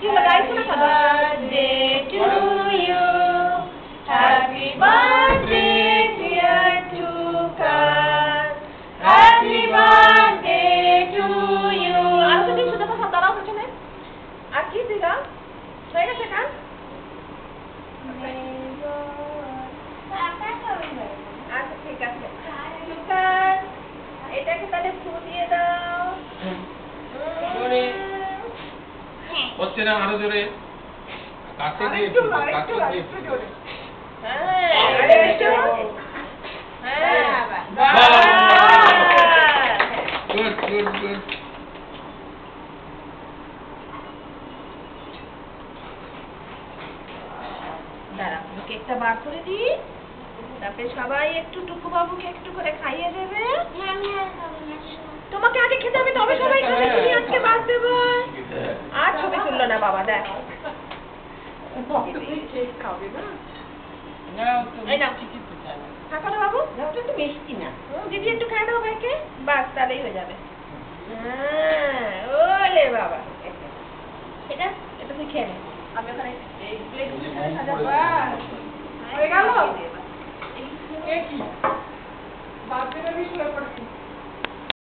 চলো গাইস না সাদা birthday to you happy birthday dear টুকার হ্যাপি বার্থডে টু ইউ আর তো কিছু দাও দাঁড়াও পেছনে আর কি দিলা হয়ে গেছে কাজ আচ্ছা ঠিক আছে টুকার এটাকে তাহলে ফু দিয়ে দাও জোরে হচ্ছে না আরো জোরে কাছে দিয়ে কাছে দিয়ে জোরে হ্যাঁ আরে একটু হ্যাঁ গুড গুড গুড দাঁড়া কেকটা বার করে দি তারপরে সবাই একটু টুকু বাবুকে একটু করে খাইয়ে দেবে তোমাকে আগে খেতে হবে তবে সবাই খাবে তুমি আজকে বার্থডে বয় আর ছবি তুললো না বাবা দেখ খাবে না এই নাও থাকো না বাবু একটু মিষ্টি না দিদি একটু খাই দাও ভাইকে বাস তাহলেই হয়ে যাবে হ্যাঁ ওলে বাবা এটা এটা তুই খেয়ে নে আমি ওখানে এই প্লেট সাজাবো হয়ে গেল কি বার্থডে বিষয় পড়ছি